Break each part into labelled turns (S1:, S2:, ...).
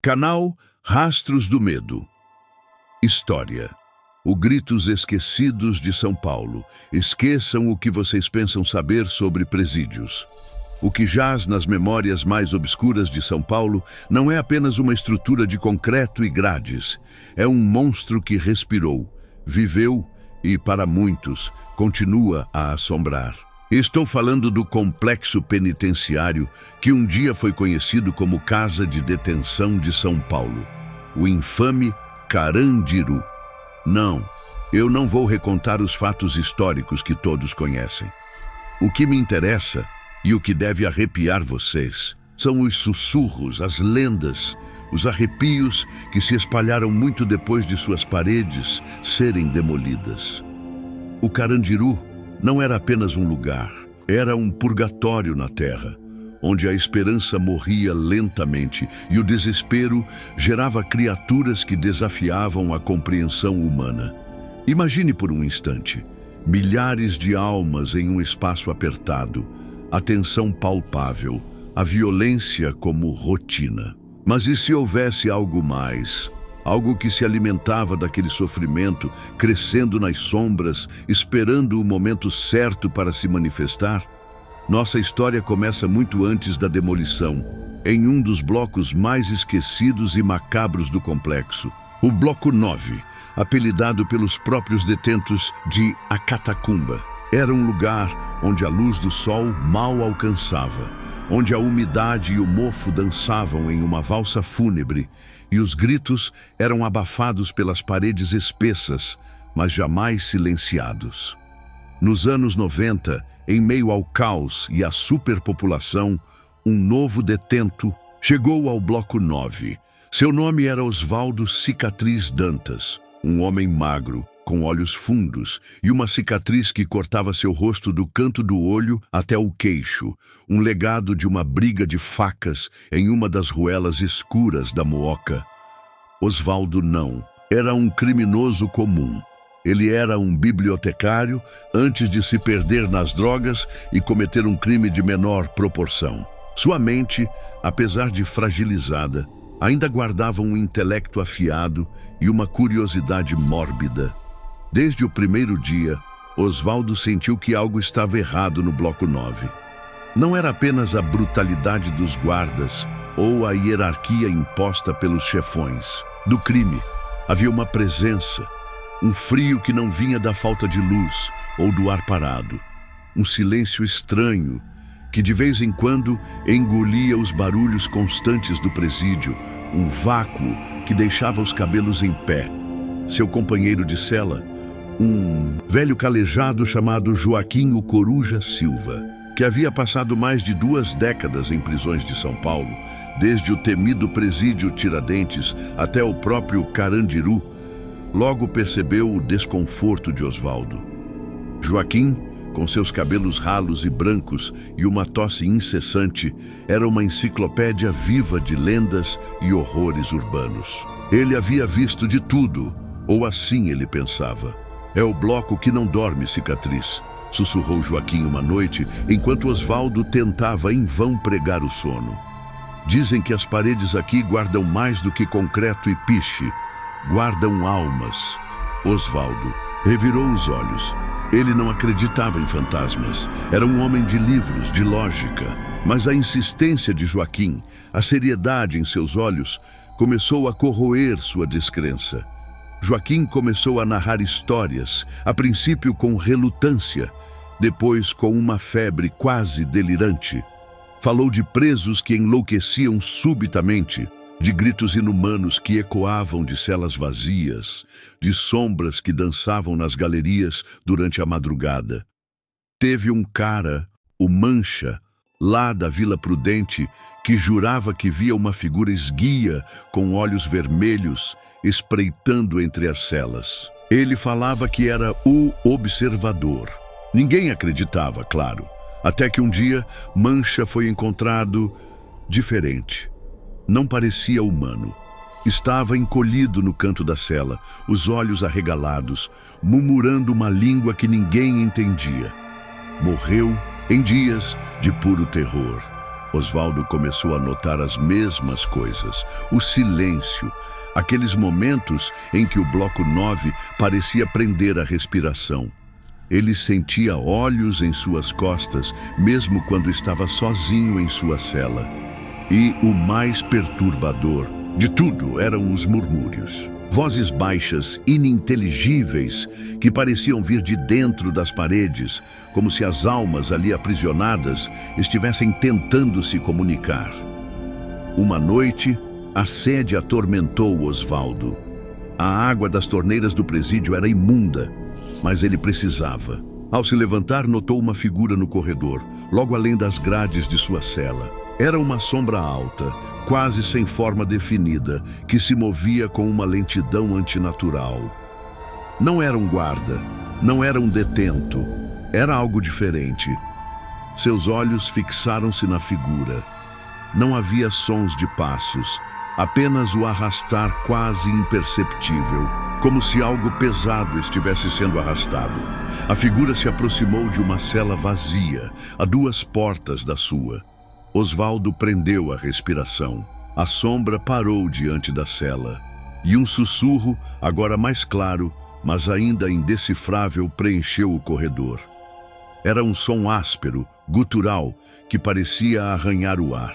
S1: Canal Rastros do Medo. História. O Gritos Esquecidos de São Paulo. Esqueçam o que vocês pensam saber sobre presídios. O que jaz nas memórias mais obscuras de São Paulo não é apenas uma estrutura de concreto e grades. É um monstro que respirou, viveu e, para muitos, continua a assombrar. Estou falando do complexo penitenciário que um dia foi conhecido como Casa de Detenção de São Paulo, o infame Carandiru. Não, eu não vou recontar os fatos históricos que todos conhecem. O que me interessa e o que deve arrepiar vocês são os sussurros, as lendas, os arrepios que se espalharam muito depois de suas paredes serem demolidas. O Carandiru não era apenas um lugar, era um purgatório na terra, onde a esperança morria lentamente e o desespero gerava criaturas que desafiavam a compreensão humana. Imagine por um instante, milhares de almas em um espaço apertado, a tensão palpável, a violência como rotina. Mas e se houvesse algo mais? Algo que se alimentava daquele sofrimento, crescendo nas sombras, esperando o momento certo para se manifestar? Nossa história começa muito antes da demolição, em um dos blocos mais esquecidos e macabros do complexo. O Bloco 9, apelidado pelos próprios detentos de A Catacumba. Era um lugar onde a luz do sol mal alcançava, onde a umidade e o mofo dançavam em uma valsa fúnebre, e os gritos eram abafados pelas paredes espessas, mas jamais silenciados. Nos anos 90, em meio ao caos e à superpopulação, um novo detento chegou ao Bloco 9. Seu nome era Osvaldo Cicatriz Dantas, um homem magro, com olhos fundos e uma cicatriz que cortava seu rosto do canto do olho até o queixo, um legado de uma briga de facas em uma das ruelas escuras da Mooca. Osvaldo não. Era um criminoso comum. Ele era um bibliotecário antes de se perder nas drogas e cometer um crime de menor proporção. Sua mente, apesar de fragilizada, ainda guardava um intelecto afiado e uma curiosidade mórbida. Desde o primeiro dia, Osvaldo sentiu que algo estava errado no Bloco 9. Não era apenas a brutalidade dos guardas ou a hierarquia imposta pelos chefões do crime. Havia uma presença, um frio que não vinha da falta de luz ou do ar parado. Um silêncio estranho que de vez em quando engolia os barulhos constantes do presídio, um vácuo que deixava os cabelos em pé. Seu companheiro de cela, um velho calejado chamado Joaquim o Coruja Silva, que havia passado mais de 2 décadas em prisões de São Paulo, desde o temido presídio Tiradentes até o próprio Carandiru, logo percebeu o desconforto de Osvaldo. Joaquim, com seus cabelos ralos e brancos e uma tosse incessante, era uma enciclopédia viva de lendas e horrores urbanos. Ele havia visto de tudo, ou assim ele pensava. É o bloco que não dorme, Cicatriz, sussurrou Joaquim uma noite, enquanto Osvaldo tentava em vão pregar o sono. Dizem que as paredes aqui guardam mais do que concreto e piche. Guardam almas. Osvaldo revirou os olhos. Ele não acreditava em fantasmas. Era um homem de livros, de lógica. Mas a insistência de Joaquim, a seriedade em seus olhos, começou a corroer sua descrença. Joaquim começou a narrar histórias, a princípio com relutância, depois com uma febre quase delirante. Falou de presos que enlouqueciam subitamente, de gritos inumanos que ecoavam de celas vazias, de sombras que dançavam nas galerias durante a madrugada. Teve um cara, o Mancha, lá da Vila Prudente, que jurava que via uma figura esguia com olhos vermelhos espreitando entre as celas. Ele falava que era o observador. Ninguém acreditava, claro, até que um dia Mancha foi encontrado diferente. Não parecia humano. Estava encolhido no canto da cela, os olhos arregalados, murmurando uma língua que ninguém entendia. Morreu em dias de puro terror. Osvaldo começou a notar as mesmas coisas. O silêncio, aqueles momentos em que o bloco 9 parecia prender a respiração. Ele sentia olhos em suas costas, mesmo quando estava sozinho em sua cela. E o mais perturbador de tudo eram os murmúrios. Vozes baixas, ininteligíveis, que pareciam vir de dentro das paredes, como se as almas ali aprisionadas estivessem tentando se comunicar. Uma noite, a sede atormentou Osvaldo. A água das torneiras do presídio era imunda, mas ele precisava. Ao se levantar, notou uma figura no corredor, logo além das grades de sua cela. Era uma sombra alta, quase sem forma definida, que se movia com uma lentidão antinatural. Não era um guarda, não era um detento, era algo diferente. Seus olhos fixaram-se na figura. Não havia sons de passos, apenas o arrastar quase imperceptível, como se algo pesado estivesse sendo arrastado. A figura se aproximou de uma cela vazia, a 2 portas da sua. Osvaldo prendeu a respiração. A sombra parou diante da cela, e um sussurro, agora mais claro, mas ainda indecifrável, preencheu o corredor. Era um som áspero, gutural, que parecia arranhar o ar.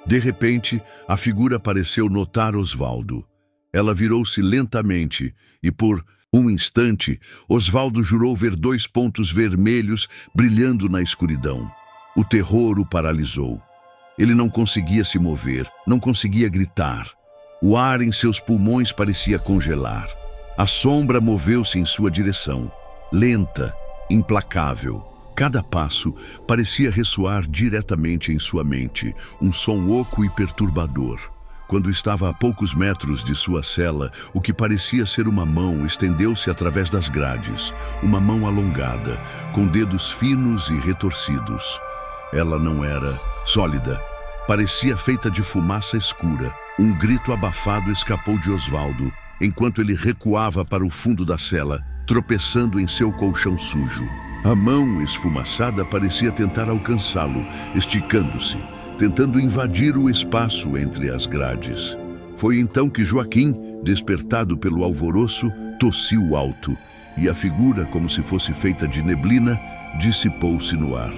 S1: De repente, a figura pareceu notar Osvaldo. Ela virou-se lentamente e, por um instante, Osvaldo jurou ver 2 pontos vermelhos brilhando na escuridão. O terror o paralisou. Ele não conseguia se mover, não conseguia gritar. O ar em seus pulmões parecia congelar. A sombra moveu-se em sua direção, lenta, implacável. Cada passo parecia ressoar diretamente em sua mente, um som oco e perturbador. Quando estava a poucos metros de sua cela, o que parecia ser uma mão estendeu-se através das grades, uma mão alongada, com dedos finos e retorcidos. Ela não era sólida, parecia feita de fumaça escura. Um grito abafado escapou de Osvaldo, enquanto ele recuava para o fundo da cela, tropeçando em seu colchão sujo. A mão esfumaçada parecia tentar alcançá-lo, esticando-se, tentando invadir o espaço entre as grades. Foi então que Joaquim, despertado pelo alvoroço, tossiu alto, e a figura, como se fosse feita de neblina, dissipou-se no ar.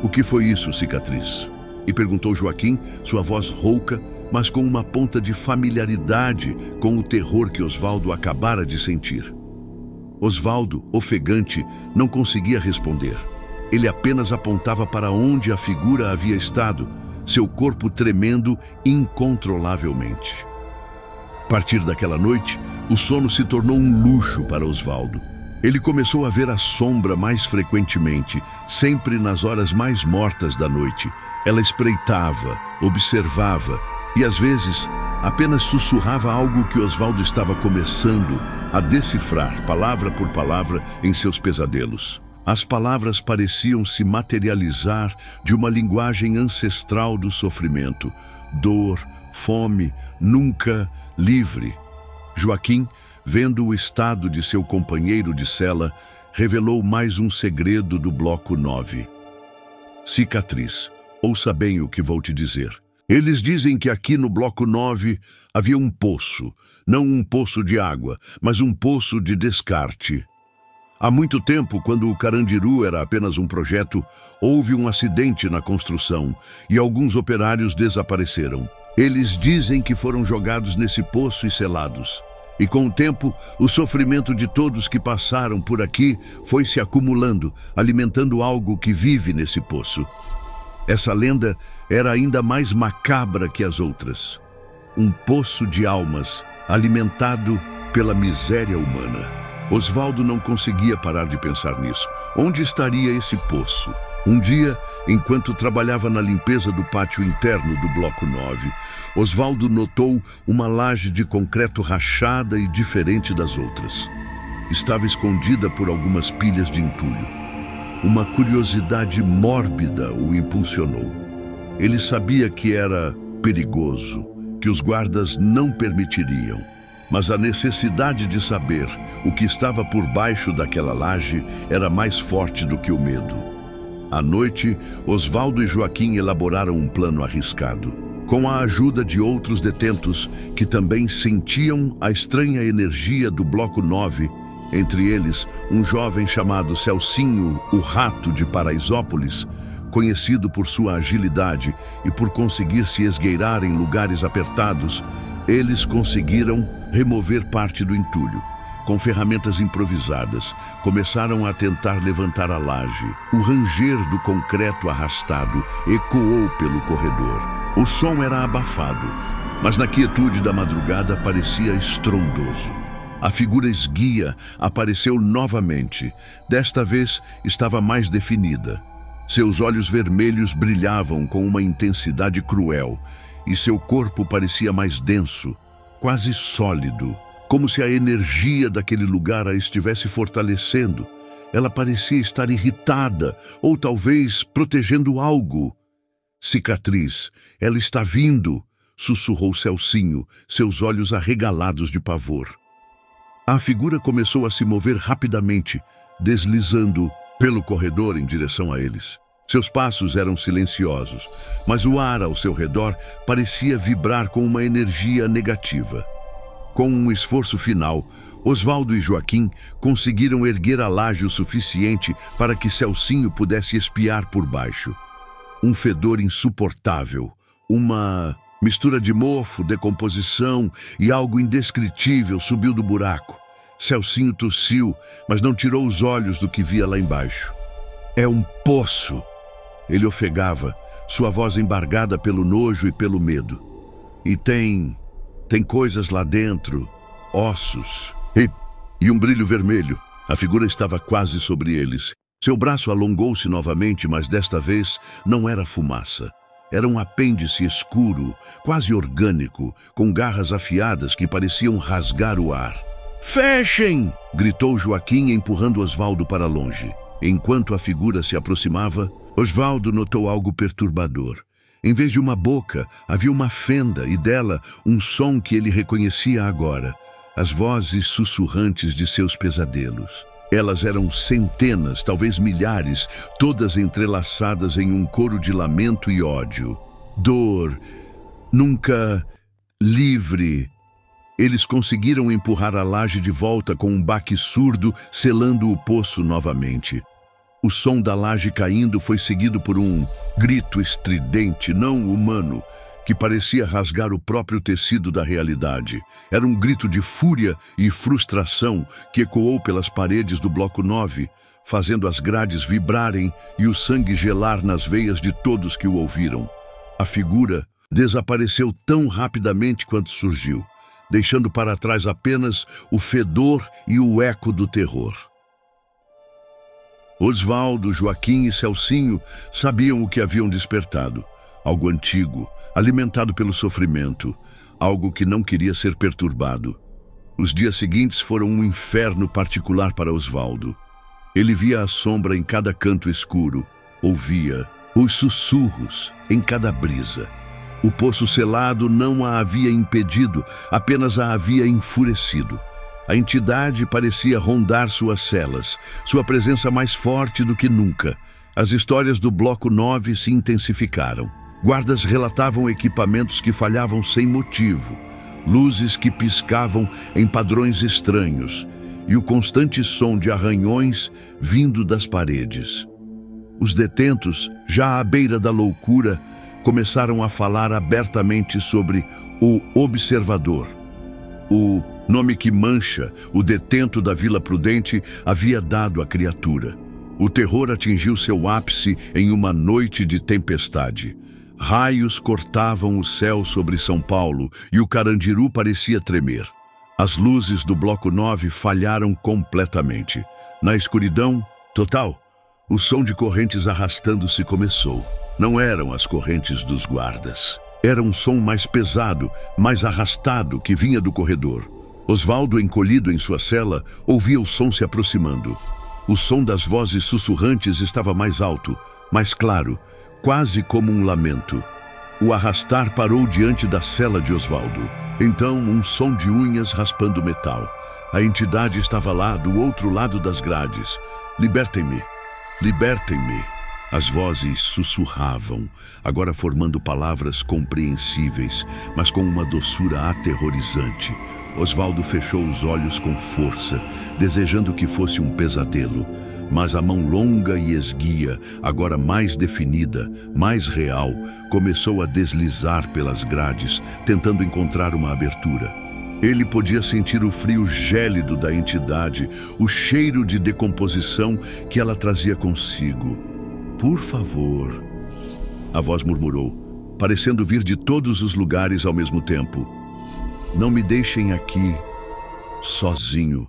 S1: "O que foi isso, cicatriz?" E perguntou Joaquim, sua voz rouca, mas com uma ponta de familiaridade com o terror que Osvaldo acabara de sentir. Osvaldo, ofegante, não conseguia responder. Ele apenas apontava para onde a figura havia estado, seu corpo tremendo incontrolavelmente. A partir daquela noite, o sono se tornou um luxo para Osvaldo. Ele começou a ver a sombra mais frequentemente, sempre nas horas mais mortas da noite. Ela espreitava, observava e, às vezes, apenas sussurrava algo que Osvaldo estava começando a decifrar, palavra por palavra, em seus pesadelos. As palavras pareciam se materializar de uma linguagem ancestral do sofrimento. Dor, fome, nunca, livre. Joaquim, vendo o estado de seu companheiro de cela, revelou mais um segredo do bloco 9. Cicatriz, ouça bem o que vou te dizer. Eles dizem que aqui no bloco 9 havia um poço, não um poço de água, mas um poço de descarte. Há muito tempo, quando o Carandiru era apenas um projeto, houve um acidente na construção e alguns operários desapareceram. Eles dizem que foram jogados nesse poço e selados. E com o tempo, o sofrimento de todos que passaram por aqui foi se acumulando, alimentando algo que vive nesse poço. Essa lenda era ainda mais macabra que as outras. Um poço de almas, alimentado pela miséria humana. Osvaldo não conseguia parar de pensar nisso. Onde estaria esse poço? Um dia, enquanto trabalhava na limpeza do pátio interno do bloco 9, Osvaldo notou uma laje de concreto rachada e diferente das outras. Estava escondida por algumas pilhas de entulho. Uma curiosidade mórbida o impulsionou. Ele sabia que era perigoso, que os guardas não permitiriam, mas a necessidade de saber o que estava por baixo daquela laje era mais forte do que o medo. À noite, Osvaldo e Joaquim elaboraram um plano arriscado. Com a ajuda de outros detentos que também sentiam a estranha energia do Bloco 9, entre eles um jovem chamado Celcinho, o Rato de Paraisópolis, conhecido por sua agilidade e por conseguir se esgueirar em lugares apertados, eles conseguiram remover parte do entulho. Com ferramentas improvisadas, começaram a tentar levantar a laje. O ranger do concreto arrastado ecoou pelo corredor. O som era abafado, mas na quietude da madrugada parecia estrondoso. A figura esguia apareceu novamente. Desta vez estava mais definida. Seus olhos vermelhos brilhavam com uma intensidade cruel e seu corpo parecia mais denso, quase sólido, como se a energia daquele lugar a estivesse fortalecendo. Ela parecia estar irritada ou talvez protegendo algo. Cicatriz, ela está vindo, sussurrou Celcinho, seus olhos arregalados de pavor. A figura começou a se mover rapidamente, deslizando pelo corredor em direção a eles. Seus passos eram silenciosos, mas o ar ao seu redor parecia vibrar com uma energia negativa. Com um esforço final, Osvaldo e Joaquim conseguiram erguer a laje o suficiente para que Celcinho pudesse espiar por baixo. Um fedor insuportável, uma mistura de mofo, decomposição e algo indescritível subiu do buraco. Celcinho tossiu, mas não tirou os olhos do que via lá embaixo. É um poço! Ele ofegava, sua voz embargada pelo nojo e pelo medo. E tem coisas lá dentro, ossos e um brilho vermelho. A figura estava quase sobre eles. Seu braço alongou-se novamente, mas desta vez não era fumaça. Era um apêndice escuro, quase orgânico, com garras afiadas que pareciam rasgar o ar. "Fechem!" gritou Joaquim, empurrando Osvaldo para longe. Enquanto a figura se aproximava, Osvaldo notou algo perturbador. Em vez de uma boca, havia uma fenda e dela um som que ele reconhecia agora. As vozes sussurrantes de seus pesadelos. Elas eram centenas, talvez milhares, todas entrelaçadas em um coro de lamento e ódio. Dor, nunca livre. Eles conseguiram empurrar a laje de volta com um baque surdo, selando o poço novamente. O som da laje caindo foi seguido por um grito estridente, não humano, que parecia rasgar o próprio tecido da realidade. Era um grito de fúria e frustração que ecoou pelas paredes do Bloco 9, fazendo as grades vibrarem e o sangue gelar nas veias de todos que o ouviram. A figura desapareceu tão rapidamente quanto surgiu, deixando para trás apenas o fedor e o eco do terror. Osvaldo, Joaquim e Celcinho sabiam o que haviam despertado. Algo antigo, alimentado pelo sofrimento, algo que não queria ser perturbado. Os dias seguintes foram um inferno particular para Osvaldo. Ele via a sombra em cada canto escuro, ouvia os sussurros em cada brisa. O poço selado não a havia impedido, apenas a havia enfurecido. A entidade parecia rondar suas celas, sua presença mais forte do que nunca. As histórias do Bloco 9 se intensificaram. Guardas relatavam equipamentos que falhavam sem motivo, luzes que piscavam em padrões estranhos e o constante som de arranhões vindo das paredes. Os detentos, já à beira da loucura, começaram a falar abertamente sobre o Observador. O nome que Mancha, o detento da Vila Prudente, havia dado à criatura. O terror atingiu seu ápice em uma noite de tempestade. Raios cortavam o céu sobre São Paulo e o Carandiru parecia tremer. As luzes do Bloco 9 falharam completamente. Na escuridão total, o som de correntes arrastando-se começou. Não eram as correntes dos guardas. Era um som mais pesado, mais arrastado, que vinha do corredor. Osvaldo, encolhido em sua cela, ouvia o som se aproximando. O som das vozes sussurrantes estava mais alto, mais claro, quase como um lamento. O arrastar parou diante da cela de Osvaldo. Então, um som de unhas raspando metal. A entidade estava lá, do outro lado das grades. "Libertem-me! Libertem-me!" As vozes sussurravam, agora formando palavras compreensíveis, mas com uma doçura aterrorizante. Osvaldo fechou os olhos com força, desejando que fosse um pesadelo. Mas a mão longa e esguia, agora mais definida, mais real, começou a deslizar pelas grades, tentando encontrar uma abertura. Ele podia sentir o frio gélido da entidade, o cheiro de decomposição que ela trazia consigo. Por favor, a voz murmurou, parecendo vir de todos os lugares ao mesmo tempo. Não me deixem aqui, sozinho.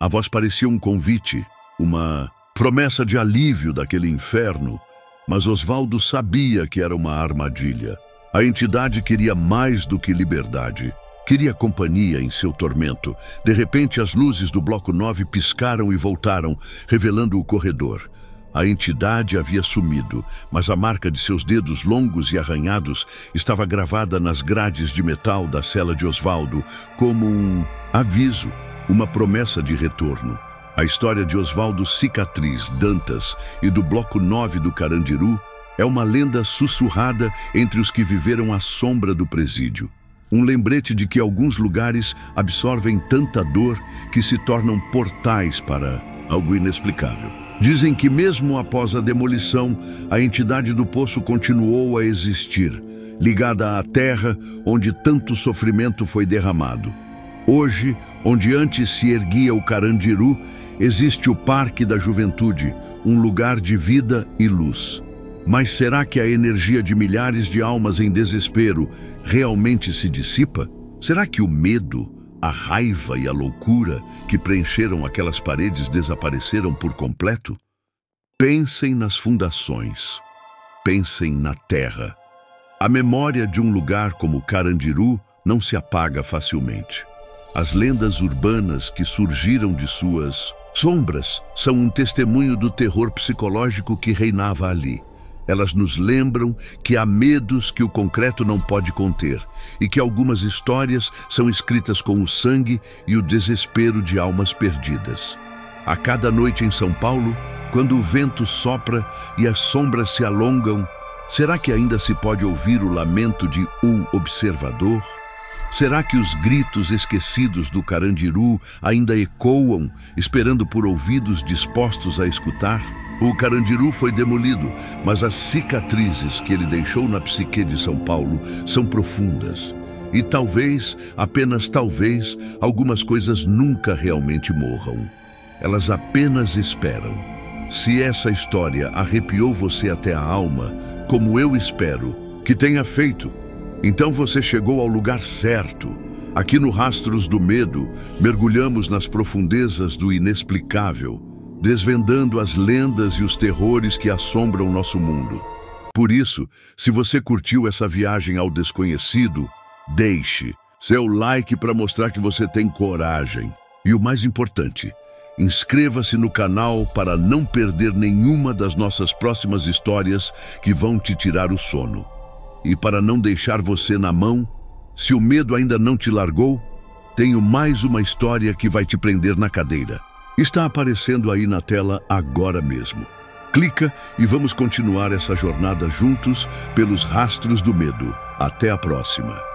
S1: A voz parecia um convite, uma promessa de alívio daquele inferno, mas Osvaldo sabia que era uma armadilha. A entidade queria mais do que liberdade. Queria companhia em seu tormento. De repente, as luzes do bloco 9 piscaram e voltaram, revelando o corredor. A entidade havia sumido, mas a marca de seus dedos longos e arranhados estava gravada nas grades de metal da cela de Osvaldo, como um aviso, uma promessa de retorno. A história de Osvaldo Cicatriz Dantas e do bloco 9 do Carandiru é uma lenda sussurrada entre os que viveram à sombra do presídio. Um lembrete de que alguns lugares absorvem tanta dor que se tornam portais para algo inexplicável. Dizem que mesmo após a demolição, a entidade do poço continuou a existir, ligada à terra onde tanto sofrimento foi derramado. Hoje, onde antes se erguia o Carandiru, existe o Parque da Juventude, um lugar de vida e luz. Mas será que a energia de milhares de almas em desespero realmente se dissipa? Será que o medo, a raiva e a loucura que preencheram aquelas paredes desapareceram por completo? Pensem nas fundações. Pensem na terra. A memória de um lugar como Carandiru não se apaga facilmente. As lendas urbanas que surgiram de suas sombras são um testemunho do terror psicológico que reinava ali. Elas nos lembram que há medos que o concreto não pode conter e que algumas histórias são escritas com o sangue e o desespero de almas perdidas. A cada noite em São Paulo, quando o vento sopra e as sombras se alongam, será que ainda se pode ouvir o lamento de um observador? Será que os gritos esquecidos do Carandiru ainda ecoam, esperando por ouvidos dispostos a escutar? O Carandiru foi demolido, mas as cicatrizes que ele deixou na psique de São Paulo são profundas. E talvez, apenas talvez, algumas coisas nunca realmente morram. Elas apenas esperam. Se essa história arrepiou você até a alma, como eu espero que tenha feito, então você chegou ao lugar certo. Aqui no Rastros do Medo, mergulhamos nas profundezas do inexplicável, desvendando as lendas e os terrores que assombram nosso mundo. Por isso, se você curtiu essa viagem ao desconhecido, deixe seu like para mostrar que você tem coragem. E o mais importante, inscreva-se no canal para não perder nenhuma das nossas próximas histórias que vão te tirar o sono. E para não deixar você na mão, se o medo ainda não te largou, tenho mais uma história que vai te prender na cadeira. Está aparecendo aí na tela agora mesmo. Clica e vamos continuar essa jornada juntos pelos Rastros do Medo. Até a próxima.